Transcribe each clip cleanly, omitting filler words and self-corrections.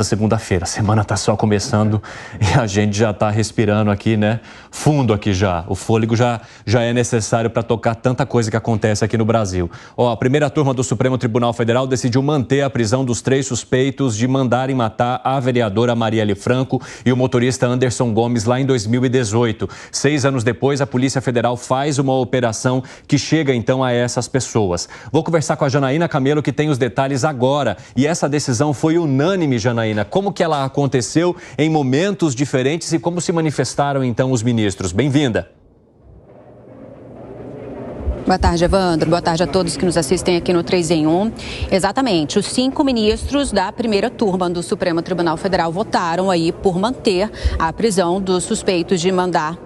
Segunda-feira, a semana está só começando e a gente já está respirando aqui, né? Fundo aqui já. O fôlego já é necessário para tocar tanta coisa que acontece aqui no Brasil. A primeira turma do Supremo Tribunal Federal decidiu manter a prisão dos 3 suspeitos de mandarem matar a vereadora Marielle Franco e o motorista Anderson Gomes lá em 2018. 6 anos depois, a Polícia Federal faz uma operação que chega então a essas pessoas. Vou conversar com a Janaína Camelo, que tem os detalhes agora. E essa decisão foi unânime, Janaína. Como que ela aconteceu em momentos diferentes e como se manifestaram então os ministros? Bem-vinda. Boa tarde, Evandro. Boa tarde a todos que nos assistem aqui no 3 em 1. Exatamente, os 5 ministros da primeira turma do Supremo Tribunal Federal votaram aí por manter a prisão dos suspeitos de mandar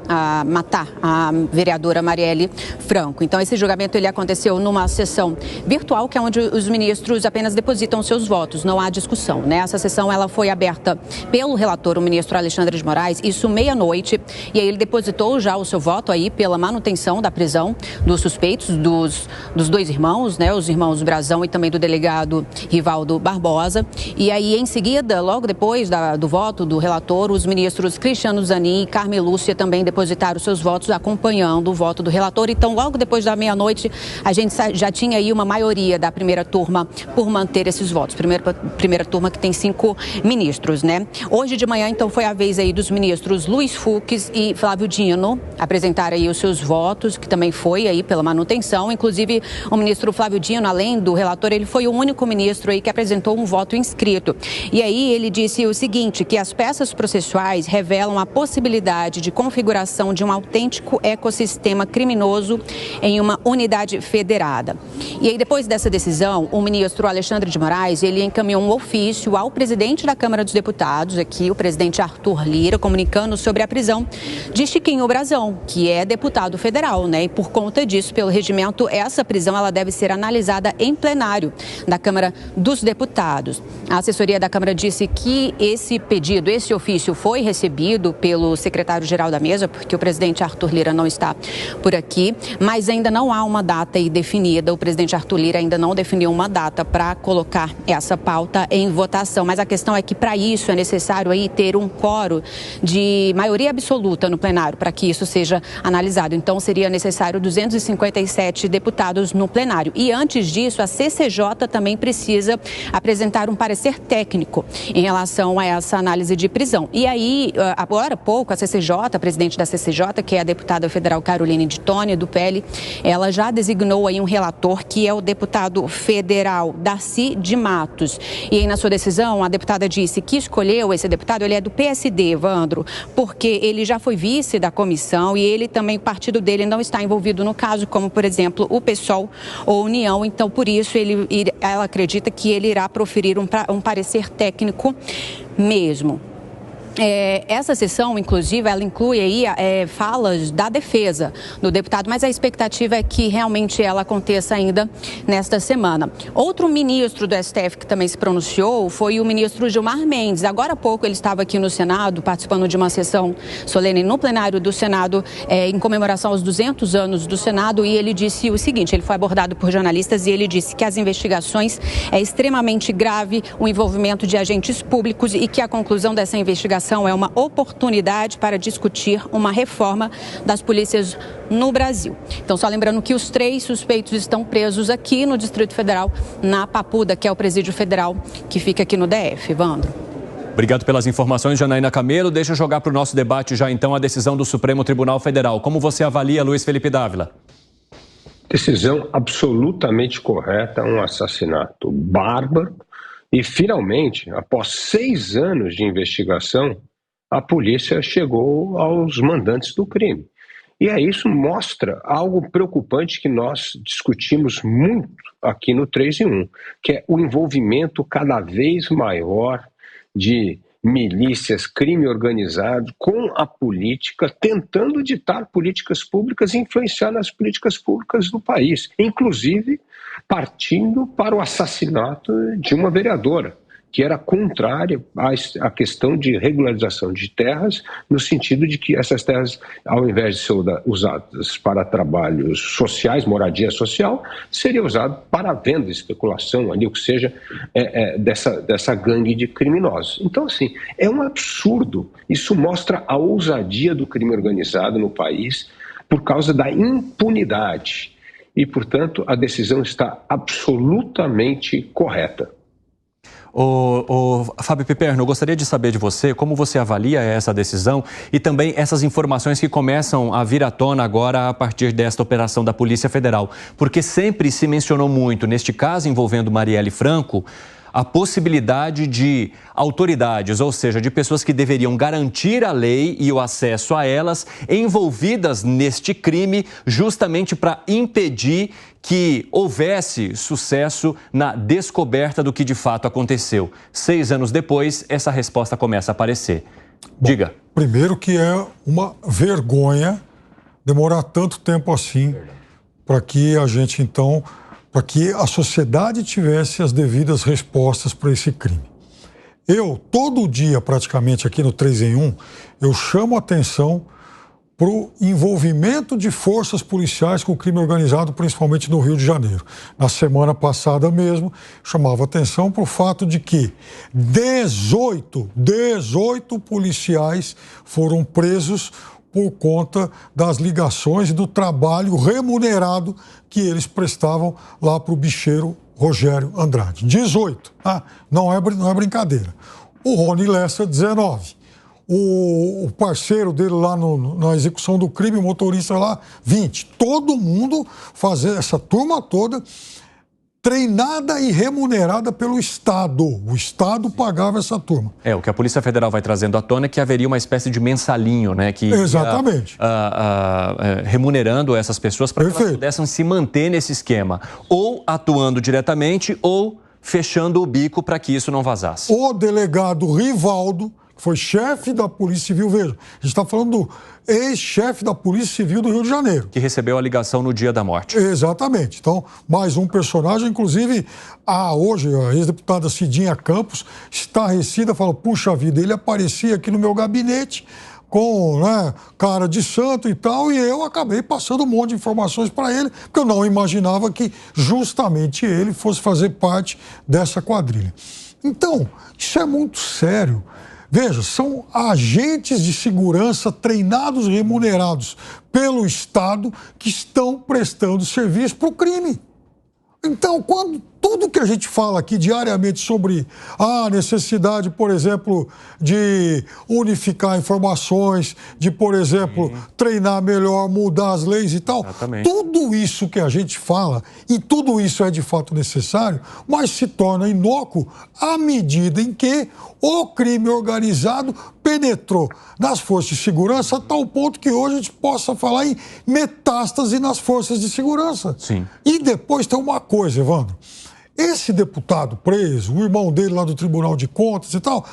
matar a vereadora Marielle Franco. Então, esse julgamento ele aconteceu numa sessão virtual, que é onde os ministros apenas depositam seus votos, não há discussão, né? Essa sessão ela foi aberta pelo relator, o ministro Alexandre de Moraes, isso meia-noite, e aí ele depositou já o seu voto aí pela manutenção da prisão dos suspeitos, dos 2 irmãos, né, os irmãos Brazão e também do delegado Rivaldo Barbosa. E aí, em seguida, logo depois do voto do relator, os ministros Cristiano Zanin e Carmen Lúcia também depositaram seus votos acompanhando o voto do relator. Então, logo depois da meia-noite, a gente já tinha aí uma maioria da primeira turma por manter esses votos. Primeira turma que tem 5 ministros, né? Hoje de manhã, então, foi a vez aí dos ministros Luiz Fux e Flávio Dino apresentar aí os seus votos, que também foi aí pela manutenção. Inclusive, o ministro Flávio Dino, além do relator, ele foi o único ministro aí que apresentou um voto inscrito. E aí ele disse o seguinte, que as peças processuais revelam a possibilidade de configuração de um autêntico ecossistema criminoso em uma unidade federada. E aí, depois dessa decisão, o ministro Alexandre de Moraes, ele encaminhou um ofício ao presidente da Câmara dos Deputados, aqui o presidente Arthur Lira, comunicando sobre a prisão de Chiquinho Brazão, que é deputado federal, né? E por conta disso, pelo regimento, essa prisão ela deve ser analisada em plenário da Câmara dos Deputados. A assessoria da Câmara disse que esse pedido, esse ofício foi recebido pelo secretário-geral da mesa, porque o presidente Arthur Lira não está por aqui, mas ainda não há uma data aí definida. O presidente Arthur Lira ainda não definiu uma data para colocar essa pauta em votação, mas a questão é que para isso é necessário aí ter um quórum de maioria absoluta no plenário para que isso seja analisado. Então seria necessário 257 deputados no plenário. E antes disso, a CCJ também precisa apresentar um parecer técnico em relação a essa análise de prisão. E aí, agora há pouco, a CCJ, a presidente da CCJ, que é a deputada federal Caroline de Tônia, do PL, ela já designou aí um relator, que é o deputado federal Darcy de Matos. E aí, na sua decisão, a deputada disse que escolheu esse deputado, ele é do PSD, Evandro, porque ele já foi vice da comissão e ele também, o partido dele não está envolvido no caso, como, por exemplo, o PSOL ou União. Então, por isso, ela acredita que ele irá proferir um parecer técnico mesmo. Essa sessão, inclusive, ela inclui aí falas da defesa do deputado, mas a expectativa é que realmente ela aconteça ainda nesta semana. Outro ministro do STF que também se pronunciou foi o ministro Gilmar Mendes. Agora há pouco ele estava aqui no Senado, participando de uma sessão solene no plenário do Senado, em comemoração aos 200 anos do Senado, e ele disse o seguinte, ele foi abordado por jornalistas e ele disse que as investigações é extremamente grave o envolvimento de agentes públicos e que a conclusão dessa investigação é uma oportunidade para discutir uma reforma das polícias no Brasil. Então, só lembrando que os 3 suspeitos estão presos aqui no Distrito Federal, na Papuda, que é o presídio federal que fica aqui no DF. Evandro. Obrigado pelas informações, Janaína Camelo. Deixa eu jogar para o nosso debate já, então, a decisão do Supremo Tribunal Federal. Como você avalia, Luiz Felipe Dávila? Decisão absolutamente correta, um assassinato bárbaro. E, finalmente, após 6 anos de investigação, a polícia chegou aos mandantes do crime. E aí isso mostra algo preocupante que nós discutimos muito aqui no 3 em 1, que é o envolvimento cada vez maior de milícias, crime organizado com a política, tentando ditar políticas públicas e influenciar nas políticas públicas do país, inclusive partindo para o assassinato de uma vereadora, que era contrária à questão de regularização de terras, no sentido de que essas terras, ao invés de ser usadas para trabalhos sociais, moradia social, seria usado para venda, especulação, ali, o que seja, dessa gangue de criminosos. Então, assim, é um absurdo. Isso mostra a ousadia do crime organizado no país por causa da impunidade. E, portanto, a decisão está absolutamente correta. Fábio Piperno, eu gostaria de saber de você como você avalia essa decisão e também essas informações que começam a vir à tona agora a partir desta operação da Polícia Federal. Porque sempre se mencionou muito, neste caso envolvendo Marielle Franco, a possibilidade de autoridades, ou seja, de pessoas que deveriam garantir a lei e o acesso a elas, envolvidas neste crime, justamente para impedir que houvesse sucesso na descoberta do que de fato aconteceu. 6 anos depois, essa resposta começa a aparecer. Diga. Bom, primeiro que é uma vergonha demorar tanto tempo assim para que a gente, então, para que a sociedade tivesse as devidas respostas para esse crime. Eu, todo dia, praticamente, aqui no 3 em 1, eu chamo a atenção para o envolvimento de forças policiais com o crime organizado, principalmente no Rio de Janeiro. Na semana passada mesmo, chamava atenção para o fato de que 18 policiais foram presos por conta das ligações e do trabalho remunerado que eles prestavam lá para o bicheiro Rogério Andrade. 18, tá? Não é brincadeira. O Rony Lessa, 19. O parceiro dele lá na execução do crime, o motorista lá, 20. Todo mundo fazer essa turma toda treinada e remunerada pelo Estado. O Estado pagava essa turma. O que a Polícia Federal vai trazendo à tona é que haveria uma espécie de mensalinho, né? Que exatamente. Remunerando essas pessoas para que elas pudessem se manter nesse esquema. Ou atuando diretamente ou fechando o bico para que isso não vazasse. O delegado Rivaldo, que foi chefe da Polícia Civil, veja, a gente está falando do ex-chefe da Polícia Civil do Rio de Janeiro. Que recebeu a ligação no dia da morte. Exatamente. Então, mais um personagem, inclusive, hoje a ex-deputada Cidinha Campos, estarrecida, fala, puxa vida, ele aparecia aqui no meu gabinete com cara de santo e tal, e eu acabei passando um monte de informações para ele, porque eu não imaginava que justamente ele fosse fazer parte dessa quadrilha. Então, isso é muito sério. Veja, são agentes de segurança treinados e remunerados pelo Estado que estão prestando serviço para o crime. Então, quando tudo que a gente fala aqui diariamente sobre a necessidade, por exemplo, de unificar informações, de, por exemplo, treinar melhor, mudar as leis e tal, tudo isso que a gente fala, e tudo isso é de fato necessário, mas se torna inócuo à medida em que o crime organizado penetrou nas forças de segurança a tal ponto que hoje a gente possa falar em metástase nas forças de segurança. Sim. E depois tem uma coisa, Evandro. Esse deputado preso, o irmão dele lá do Tribunal de Contas e tal,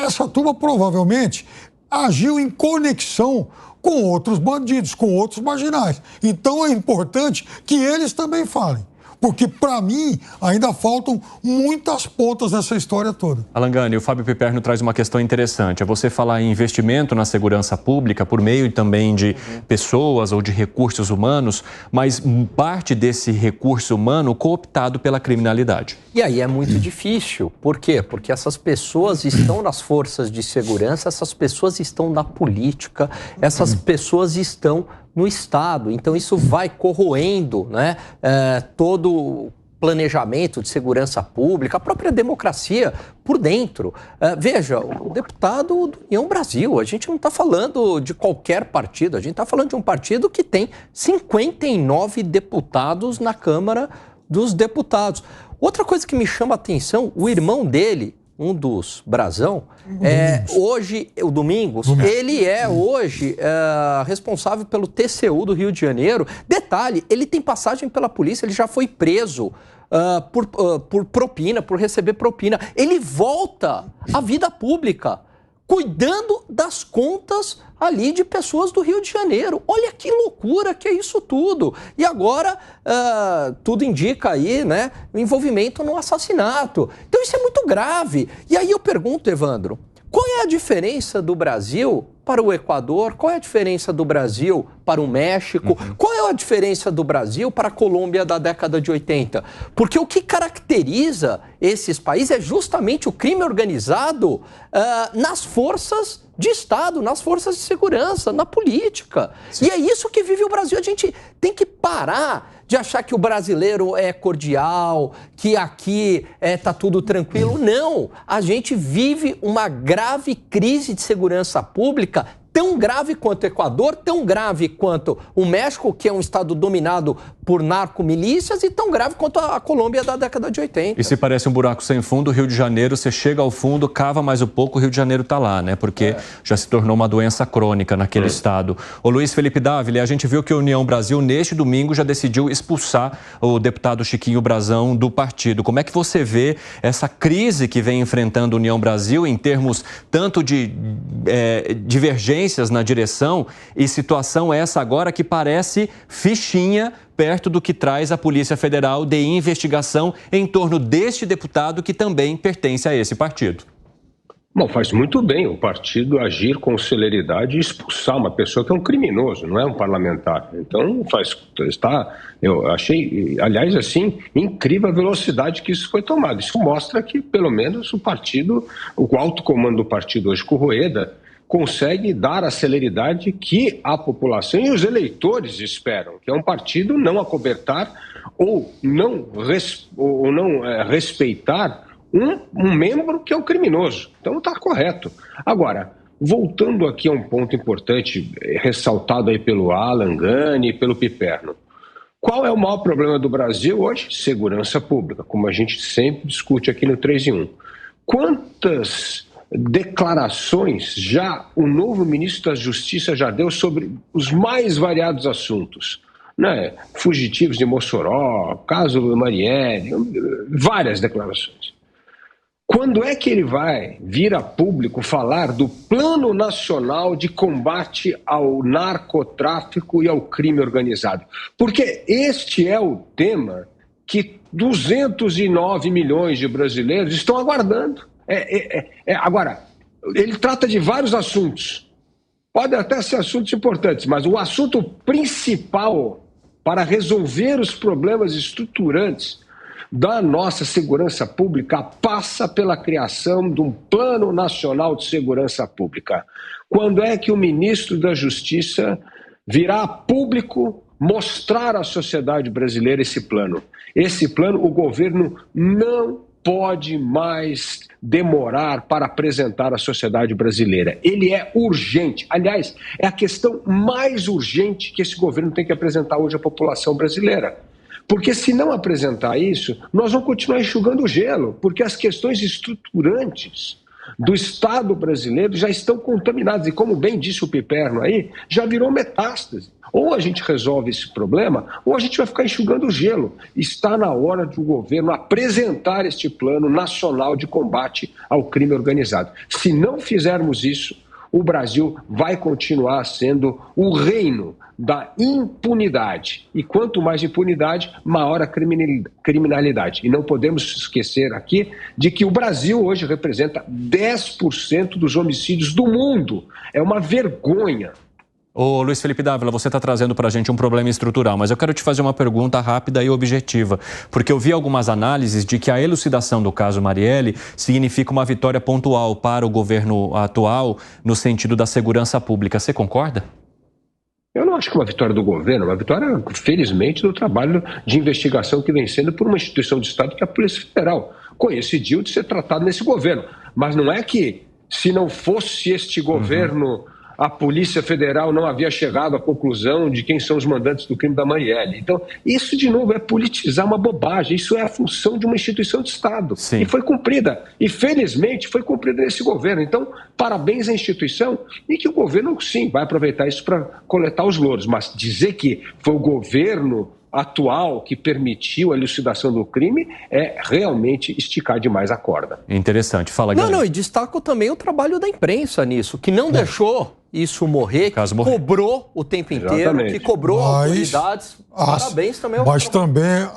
essa turma provavelmente agiu em conexão com outros bandidos, com outros marginais. Então é importante que eles também falem. Porque, para mim, ainda faltam muitas pontas nessa história toda. Alan Gani, o Fábio Piperno traz uma questão interessante. É você falar em investimento na segurança pública por meio também de pessoas ou de recursos humanos, mas parte desse recurso humano cooptado pela criminalidade. E aí é muito difícil. Por quê? Porque essas pessoas estão nas forças de segurança, essas pessoas estão na política, essas pessoas estão no Estado. Então, isso vai corroendo, né, todo o planejamento de segurança pública, a própria democracia por dentro. Veja, o deputado do União Brasil, a gente não está falando de qualquer partido, a gente está falando de um partido que tem 59 deputados na Câmara dos Deputados. Outra coisa que me chama a atenção, o irmão dele, um dos Brazão, o Domingos, ele é hoje responsável pelo TCU do Rio de Janeiro. Detalhe, ele tem passagem pela polícia, ele já foi preso por propina, por receber propina. Ele volta à vida pública, cuidando das contas ali de pessoas do Rio de Janeiro. Olha que loucura que é isso tudo. E agora, tudo indica aí, né, o envolvimento no assassinato. Então, Então isso é muito grave. E aí eu pergunto, Evandro, qual é a diferença do Brasil para o Equador? Qual é a diferença do Brasil para o México? Qual é a diferença do Brasil para a Colômbia da década de 80? Porque o que caracteriza esses países é justamente o crime organizado nas forças de Estado, nas forças de segurança, na política. Sim. E é isso que vive o Brasil. A gente tem que parar de achar que o brasileiro é cordial, que aqui tá tudo tranquilo. Não, a gente vive uma grave crise de segurança pública, tão grave quanto o Equador, tão grave quanto o México, que é um estado dominado por narcomilícias, e tão grave quanto a Colômbia da década de 80. E se parece um buraco sem fundo, o Rio de Janeiro, você chega ao fundo, cava mais um pouco, o Rio de Janeiro está lá, né? Porque já se tornou uma doença crônica naquele estado. O Luiz Felipe Dávila, a gente viu que a União Brasil, neste domingo, já decidiu expulsar o deputado Chiquinho Brazão do partido. Como é que você vê essa crise que vem enfrentando a União Brasil em termos tanto de divergências na direção, e situação essa agora que parece fichinha perto do que traz a Polícia Federal de investigação em torno deste deputado que também pertence a esse partido? Bom, faz muito bem o partido agir com celeridade e expulsar uma pessoa que é um criminoso, não é um parlamentar. Então, eu achei, aliás, assim, incrível a velocidade que isso foi tomado. Isso mostra que, pelo menos, o alto comando do partido hoje, com o Rueda, consegue dar a celeridade que a população e os eleitores esperam, que é um partido não acobertar ou não respeitar um membro que é um criminoso. Então está correto. Agora, voltando aqui a um ponto importante, ressaltado aí pelo Alan Gani e pelo Piperno. Qual é o maior problema do Brasil hoje? Segurança pública, como a gente sempre discute aqui no 3 em 1. Quantas declarações já o novo ministro da Justiça já deu sobre os mais variados assuntos, né? Fugitivos de Mossoró, caso Marielle, várias declarações. Quando é que ele vai vir a público falar do Plano Nacional de Combate ao Narcotráfico e ao Crime Organizado? Porque este é o tema que 209 milhões de brasileiros estão aguardando. Agora, ele trata de vários assuntos, podem até ser assuntos importantes, mas o assunto principal para resolver os problemas estruturantes da nossa segurança pública passa pela criação de um Plano Nacional de Segurança Pública. Quando é que o ministro da Justiça virá a público mostrar à sociedade brasileira esse plano? Esse plano, o governo não pode mais demorar para apresentar à sociedade brasileira. Ele é urgente. Aliás, é a questão mais urgente que esse governo tem que apresentar hoje à população brasileira. Porque se não apresentar isso, nós vamos continuar enxugando o gelo, porque as questões estruturantes do Estado brasileiro já estão contaminadas. E como bem disse o Piperno aí, já virou metástase. Ou a gente resolve esse problema, ou a gente vai ficar enxugando o gelo. Está na hora de o governo apresentar este plano nacional de combate ao crime organizado. Se não fizermos isso, o Brasil vai continuar sendo o reino da impunidade. E quanto mais impunidade, maior a criminalidade. E não podemos esquecer aqui de que o Brasil hoje representa 10% dos homicídios do mundo. É uma vergonha. Ô Luiz Felipe Dávila, você está trazendo para a gente um problema estrutural, mas eu quero te fazer uma pergunta rápida e objetiva, porque eu vi algumas análises de que a elucidação do caso Marielle significa uma vitória pontual para o governo atual no sentido da segurança pública. Você concorda? Eu não acho que é uma vitória do governo, é uma vitória, felizmente, do trabalho de investigação que vem sendo por uma instituição de Estado que é a Polícia Federal. Coincidiu de ser tratado nesse governo, mas não é que se não fosse este governo... A Polícia Federal não havia chegado à conclusão de quem são os mandantes do crime da Marielle. Então, isso, de novo, é politizar uma bobagem. Isso é a função de uma instituição de Estado. Sim. E foi cumprida. E, felizmente, foi cumprida nesse governo. Então, parabéns à instituição e que o governo, sim, vai aproveitar isso para coletar os louros. Mas dizer que foi o governo atual que permitiu a elucidação do crime é realmente esticar demais a corda. Interessante. Fala, Guilherme. Não, e destaco também o trabalho da imprensa nisso, que não deixou isso morrer, que cobrou o tempo inteiro, que cobrou autoridades. Parabéns também ao Mas também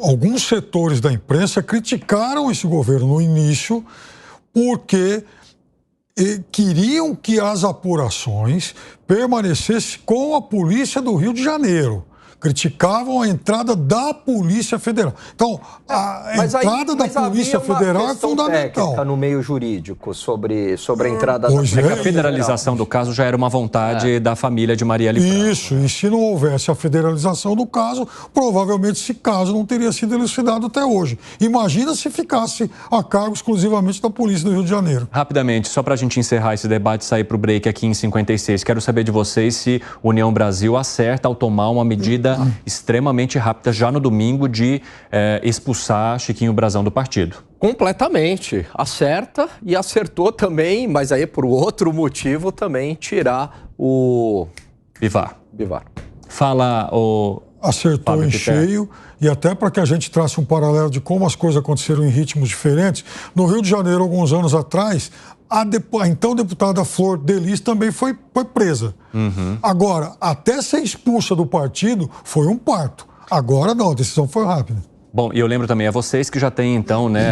alguns setores da imprensa criticaram esse governo no início porque queriam que as apurações permanecessem com a Polícia do Rio de Janeiro. Criticavam a entrada da Polícia Federal. Então, a entrada da Polícia Federal é fundamental. No meio jurídico sobre a entrada da Polícia Federal. A federalização do caso já era uma vontade da família de Marielle Franco. Isso, e se não houvesse a federalização do caso, provavelmente esse caso não teria sido elucidado até hoje. Imagina se ficasse a cargo exclusivamente da Polícia do Rio de Janeiro. Rapidamente, só para a gente encerrar esse debate e sair para o break aqui em 56, quero saber de vocês se União Brasil acerta ao tomar uma medida extremamente rápida já no domingo de expulsar Chiquinho Brazão do partido. Completamente. Acerta e acertou também, mas aí por outro motivo também tirar o Bivar. Fala o... Acertou Fábio em Pitter. cheio, e até para que a gente trace um paralelo de como as coisas aconteceram em ritmos diferentes, no Rio de Janeiro, alguns anos atrás, a então deputada Flor Delis também foi presa. Agora, até ser expulsa do partido, foi um parto. Agora não, a decisão foi rápida. Bom, e eu lembro também a vocês que já têm então, né,